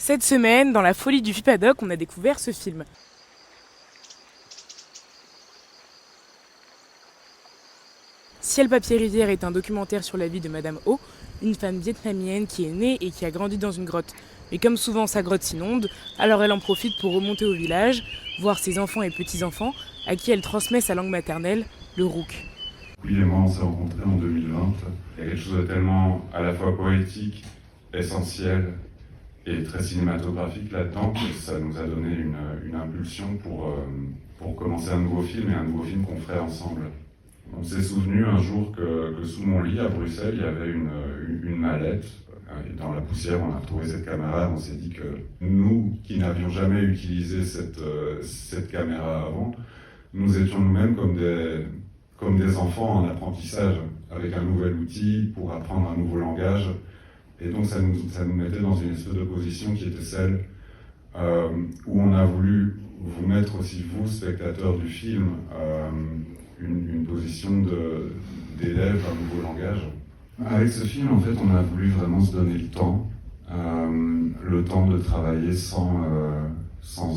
Cette semaine, dans la folie du Fipadoc, on a découvert ce film. Ciel Papier Rivière est un documentaire sur la vie de Madame O, une femme vietnamienne qui est née et qui a grandi dans une grotte. Mais comme souvent sa grotte s'inonde, alors elle en profite pour remonter au village, voir ses enfants et petits-enfants, à qui elle transmet sa langue maternelle, le rouk. Lui et moi, on s'est rencontrés en 2020. Il y a quelque chose de tellement à la fois poétique, essentiel et très cinématographique là-dedans que ça nous a donné une impulsion pour commencer un nouveau film et un nouveau film qu'on ferait ensemble. On s'est souvenu un jour que sous mon lit à Bruxelles, il y avait une mallette. Et dans la poussière, on a retrouvé cette caméra. On s'est dit que nous, qui n'avions jamais utilisé cette caméra avant, nous étions nous-mêmes comme des enfants en apprentissage, avec un nouvel outil pour apprendre un nouveau langage. Et donc ça nous mettait dans une espèce de position qui était celle où on a voulu vous mettre aussi, vous, spectateurs du film, une position d'élève, un nouveau langage. Avec ce film, en fait, on a voulu vraiment se donner le temps de travailler sans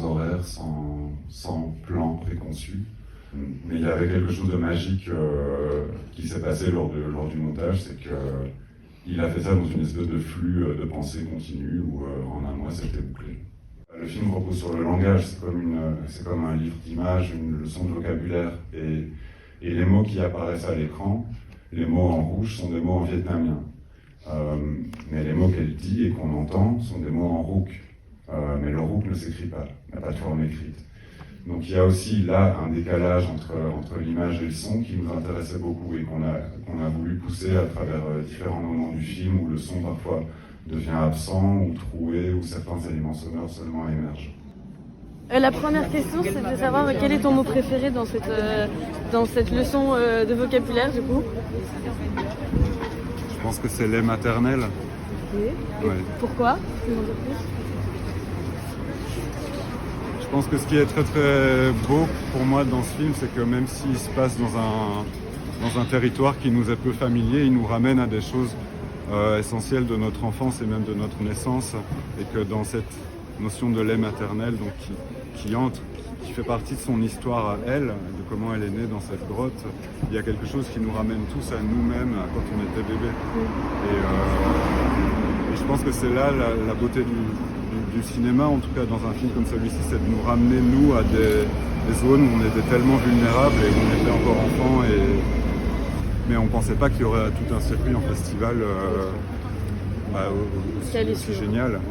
horaire, sans plan préconçu. Mais il y avait quelque chose de magique qui s'est passé lors du montage, c'est qu'il a fait ça dans une espèce de flux de pensée continue où en un mois c'était bouclé. Le film repose sur le langage, c'est comme un livre d'images, une leçon de vocabulaire. Et les mots qui apparaissent à l'écran, les mots en rouge sont des mots en vietnamien. Mais les mots qu'elle dit et qu'on entend sont des mots en rouk. Mais le rouk ne s'écrit pas, n'a pas de forme écrite. Donc il y a aussi là un décalage entre l'image et le son qui nous intéressait beaucoup et qu'on a voulu pousser à travers différents moments du film où le son parfois devient absent ou troué, où certains éléments sonores seulement émergent. La première question, c'est de savoir quel est ton mot préféré dans cette leçon de vocabulaire, du coup. Je pense que c'est lait maternel. Okay. Ouais. Pourquoi? Tu peux m'en dire plus? Je pense que ce qui est très très beau pour moi dans ce film, c'est que même s'il se passe dans un territoire qui nous est peu familier, il nous ramène à des choses essentielles de notre enfance et même de notre naissance, et que dans cette notion de lait maternel, donc qui fait partie de son histoire à elle, de comment elle est née dans cette grotte, il y a quelque chose qui nous ramène tous à nous-mêmes quand on était bébé. Et je pense que c'est là la beauté du cinéma, en tout cas dans un film comme celui-ci, c'est de nous ramener nous à des zones où on était tellement vulnérables et où on était encore enfant, mais on pensait pas qu'il y aurait tout un circuit en festival aussi génial.